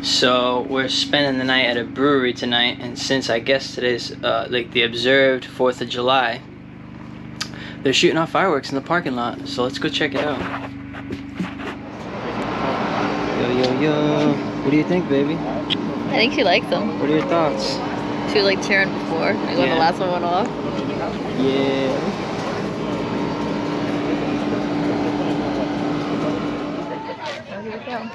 So we're spending the night at a brewery tonight, and since I guess today's like the observed 4th of July, they're shooting off fireworks in the parking lot. So let's go check it out. Yo, yo, yo. What do you think, baby? I think she likes them. What are your thoughts? She was like cheering before, like when the last one went off. Yeah. Here we go.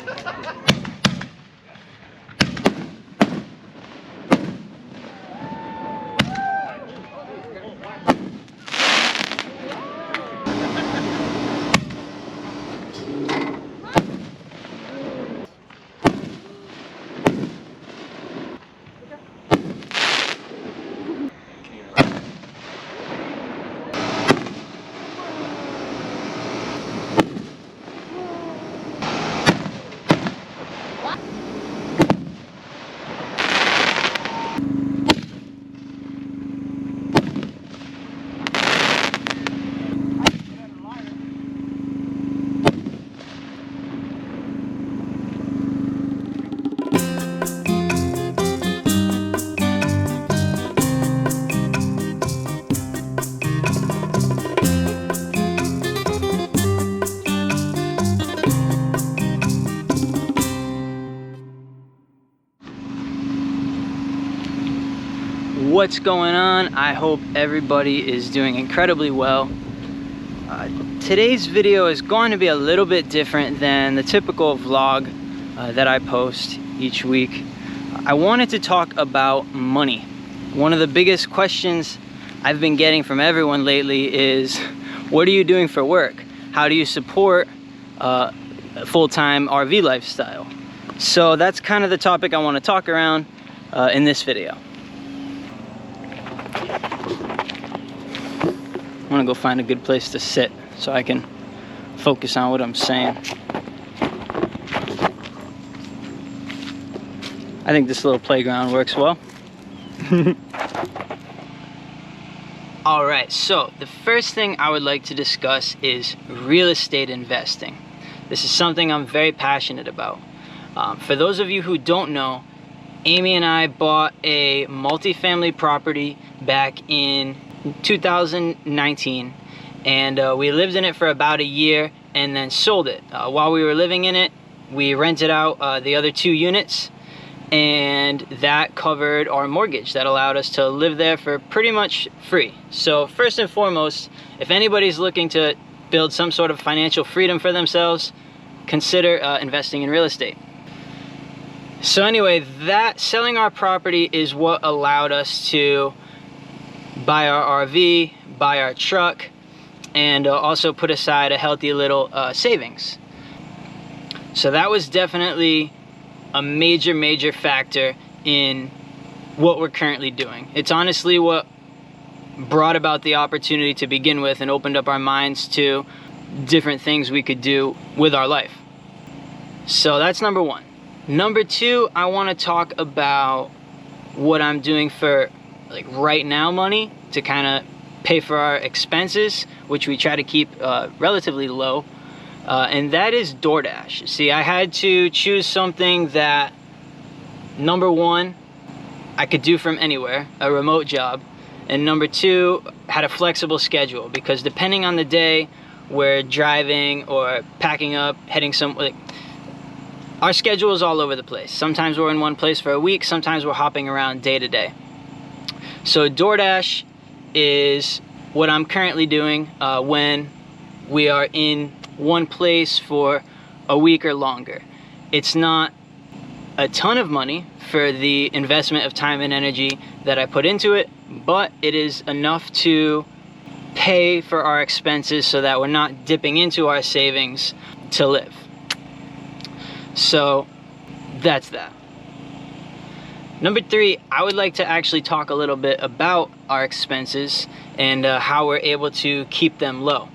What's going on? I hope everybody is doing incredibly well. Today's video is going to be a little bit different than the typical vlog that I post each week. I wanted to talk about money. One of the biggest questions I've been getting from everyone lately is, what are you doing for work? How do you support a full-time RV lifestyle? So that's kind of the topic I want to talk around in this video. I'm gonna go find a good place to sit so I can focus on what I'm saying. I think this little playground works well. All right, so the first thing I would like to discuss is real estate investing. This is something I'm very passionate about. For those of you who don't know, Aimee and I bought a multifamily property back in 2019, and we lived in it for about a year and then sold it. While we were living in it, we rented out the other 2 units, and that covered our mortgage. That allowed us to live there for pretty much free. So first and foremost, if anybody's looking to build some sort of financial freedom for themselves, consider investing in real estate. So anyway, that selling our property is what allowed us to buy our RV, buy our truck, and also put aside a healthy little savings. So that was definitely a major factor in what we're currently doing. It's honestly what brought about the opportunity to begin with and opened up our minds to different things we could do with our life. So that's number 1. Number 2, I want to talk about what I'm doing for like right now money to kind of pay for our expenses, which we try to keep relatively low, and that is DoorDash. See, I had to choose something that, number 1, I could do from anywhere, a remote job, and number 2, had a flexible schedule, because depending on the day we're driving or packing up, heading somewhere, our schedule is all over the place. Sometimes we're in one place for a week, sometimes we're hopping around day to day. So DoorDash is what I'm currently doing when we are in one place for a week or longer. It's not a ton of money for the investment of time and energy that I put into it, but it is enough to pay for our expenses so that we're not dipping into our savings to live. So that's that. Number 3, I would like to actually talk a little bit about our expenses and how we're able to keep them low.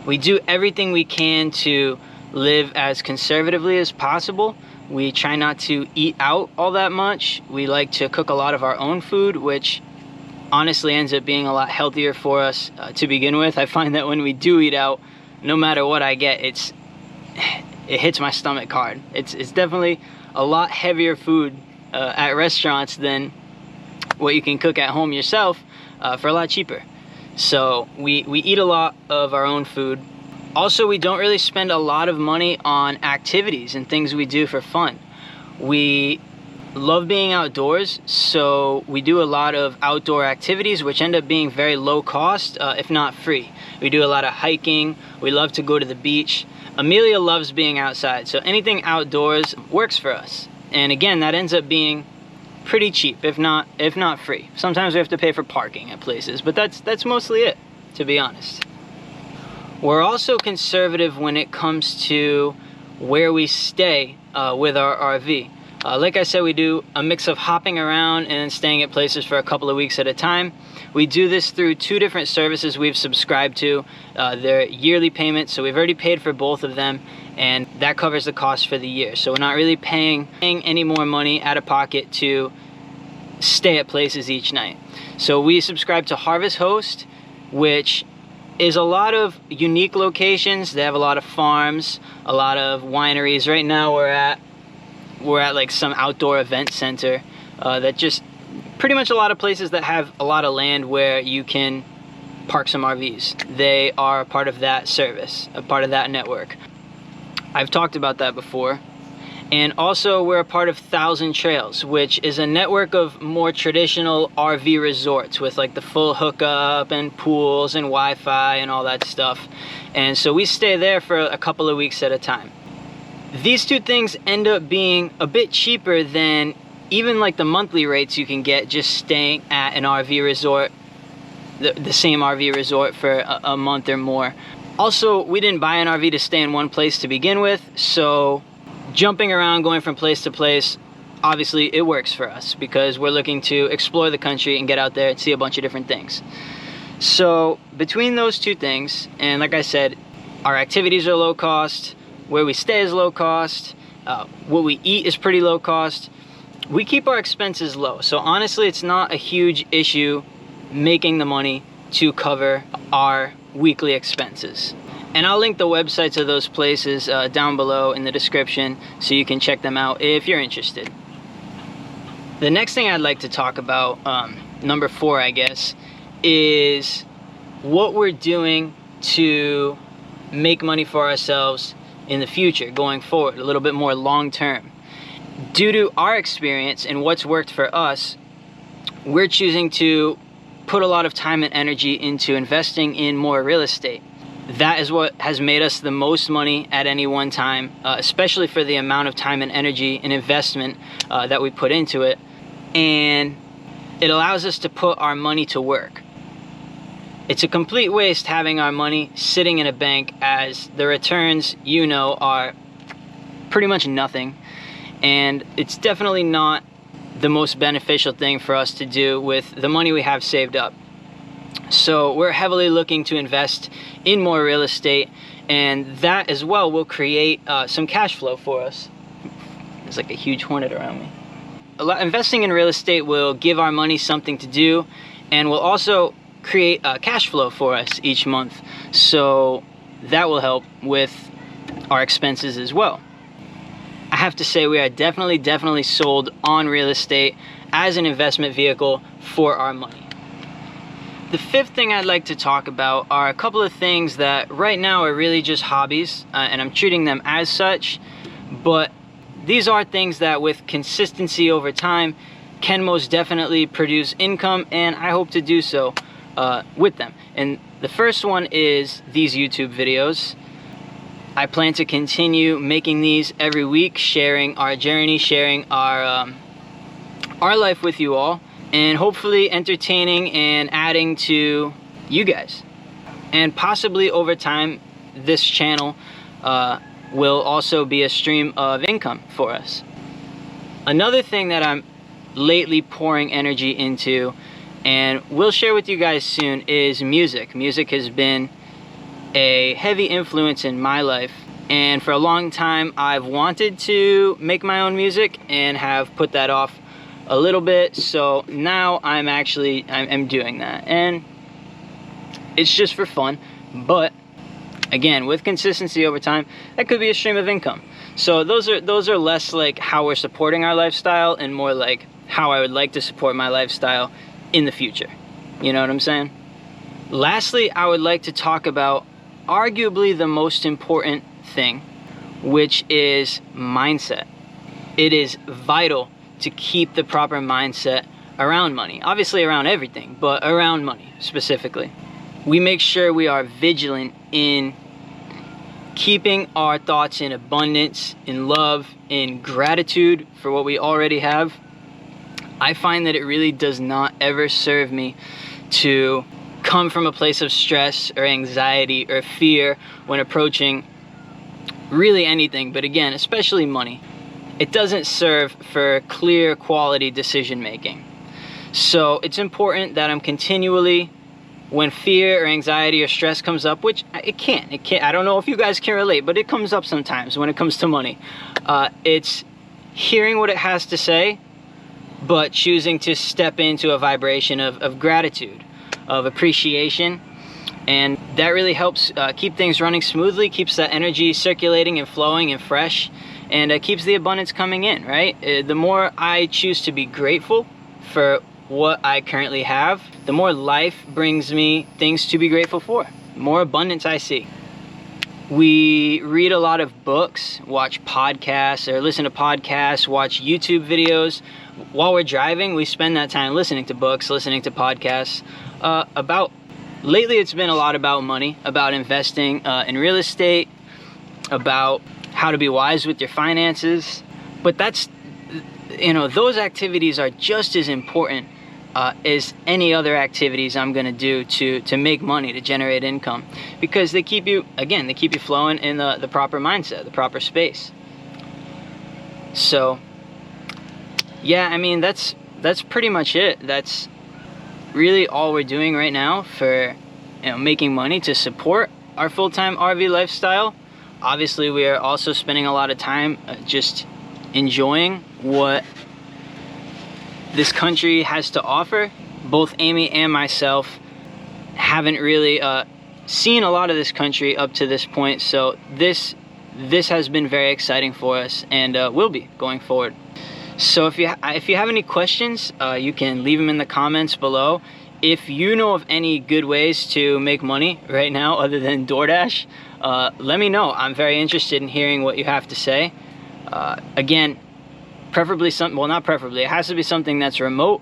We do everything we can to live as conservatively as possible. We try not to eat out all that much. We like to cook a lot of our own food, which honestly ends up being a lot healthier for us to begin with. I find that when we do eat out, no matter what I get, it hits my stomach hard. It's definitely a lot heavier food at restaurants than what you can cook at home yourself for a lot cheaper. So we eat a lot of our own food. Also, we don't really spend a lot of money on activities and things we do for fun. We love being outdoors, so we do a lot of outdoor activities which end up being very low cost, if not free. We do a lot of hiking. We love to go to the beach. Amelia loves being outside, so anything outdoors works for us. And again, that ends up being pretty cheap, if not free. Sometimes we have to pay for parking at places, but that's mostly it, to be honest. We're also conservative when it comes to where we stay with our RV. Like I said, we do a mix of hopping around and staying at places for a couple of weeks at a time. We do this through 2 different services we've subscribed to. They're yearly payments, so we've already paid for both of them, and that covers the cost for the year. So we're not really paying any more money out of pocket to stay at places each night. So we subscribe to Harvest Host, which is a lot of unique locations. They have a lot of farms, a lot of wineries. Right now we're at like some outdoor event center that just pretty much a lot of places that have a lot of land where you can park some RVs. They are a part of that service, a part of that network. I've talked about that before. And also we're a part of 1,000 Trails, which is a network of more traditional RV resorts with like the full hookup and pools and Wi-Fi and all that stuff. And so we stay there for a couple of weeks at a time. These 2 things end up being a bit cheaper than even like the monthly rates you can get just staying at an RV resort, the same RV resort for a month or more. Also, we didn't buy an RV to stay in one place to begin with, so jumping around, going from place to place, obviously it works for us because we're looking to explore the country and get out there and see a bunch of different things. So between those 2 things, and like I said, our activities are low cost, where we stay is low cost, what we eat is pretty low cost. We keep our expenses low. So honestly, it's not a huge issue making the money to cover our weekly expenses. And I'll link the websites of those places down below in the description so you can check them out if you're interested. The next thing I'd like to talk about, number 4 I guess, is what we're doing to make money for ourselves in the future, going forward, a little bit more long term. Due to our experience and what's worked for us, we're choosing to put a lot of time and energy into investing in more real estate. That is what has made us the most money at any one time, especially for the amount of time and energy and investment that we put into it. And it allows us to put our money to work. It's a complete waste having our money sitting in a bank, as the returns, you know, are pretty much nothing. And it's definitely not the most beneficial thing for us to do with the money we have saved up. So we're heavily looking to invest in more real estate, and that as well will create some cash flow for us. There's like a huge hornet around me. Investing in real estate will give our money something to do, and will also create cash flow for us each month. So that will help with our expenses as well. I have to say we are definitely sold on real estate as an investment vehicle for our money. The 5th thing I'd like to talk about are a couple of things that right now are really just hobbies, and I'm treating them as such, but these are things that with consistency over time can most definitely produce income, and I hope to do so with them. And the first one is these YouTube videos. I plan to continue making these every week, sharing our journey, sharing our life with you all, and hopefully entertaining and adding to you guys. And possibly over time, this channel will also be a stream of income for us. Another thing that I'm lately pouring energy into, and will share with you guys soon, is music. Music has been a heavy influence in my life, and for a long time I've wanted to make my own music and have put that off a little bit. So now I'm doing that, and it's just for fun. But again, with consistency over time, that could be a stream of income. So those are less like how we're supporting our lifestyle and more like how I would like to support my lifestyle in the future. You know what I'm saying? Lastly, I would like to talk about arguably the most important thing, which is mindset. It is vital to keep the proper mindset around money. Obviously around everything, but around money specifically. We make sure we are vigilant in keeping our thoughts in abundance, in love, in gratitude for what we already have. I find that it really does not ever serve me to come from a place of stress or anxiety or fear when approaching really anything, but again, especially money. It doesn't serve for clear quality decision making. So it's important that I'm continually, when fear or anxiety or stress comes up, which it can't, I don't know if you guys can relate, but it comes up sometimes when it comes to money. It's hearing what it has to say, but choosing to step into a vibration of gratitude, of appreciation. And that really helps keep things running smoothly, keeps that energy circulating and flowing and fresh, and keeps the abundance coming in, right? The more I choose to be grateful for what I currently have, the more life brings me things to be grateful for, the more abundance I see. We read a lot of books, watch podcasts or listen to podcasts, watch YouTube videos. While we're driving, we spend that time listening to books, listening to podcasts lately it's been a lot about money, about investing in real estate, about how to be wise with your finances. But that's, those activities are just as important as any other activities I'm gonna do to make money, to generate income, because they keep you flowing in the proper mindset, the proper space. So yeah, I mean, that's pretty much it. That's really all we're doing right now for making money to support our full-time RV lifestyle. Obviously, we are also spending a lot of time just enjoying what this country has to offer. Both Aimee and myself haven't really seen a lot of this country up to this point, so this has been very exciting for us, and will be going forward. So if you have any questions, you can leave them in the comments below. If you know of any good ways to make money right now other than DoorDash, let me know. I'm very interested in hearing what you have to say. Again, preferably it has to be something that's remote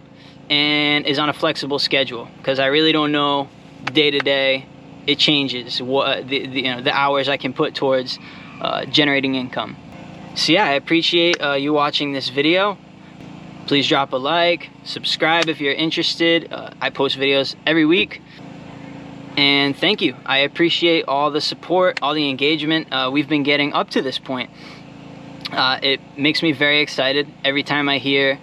and is on a flexible schedule, because I really don't know day to day. It changes what the hours I can put towards generating income. So yeah, I appreciate you watching this video. Please drop a like, subscribe if you're interested. I post videos every week. And thank you. I appreciate all the support, all the engagement we've been getting up to this point. It makes me very excited every time I hear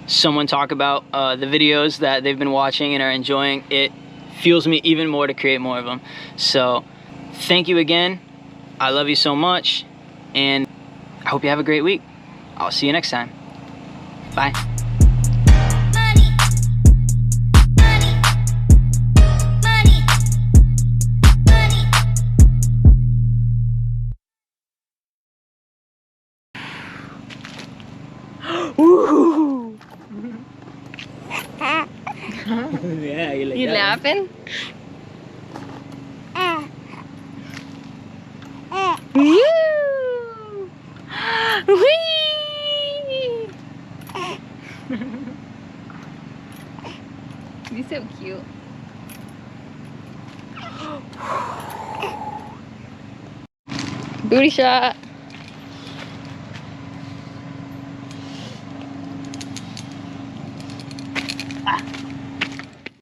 someone talk about the videos that they've been watching and are enjoying. It fuels me even more to create more of them. So thank you again. I love you so much, and I hope you have a great week. I'll see you next time. Bye. Woo! Yeah, you like You that laughing? Woo! Whee! You're so cute. Booty shot. Ah.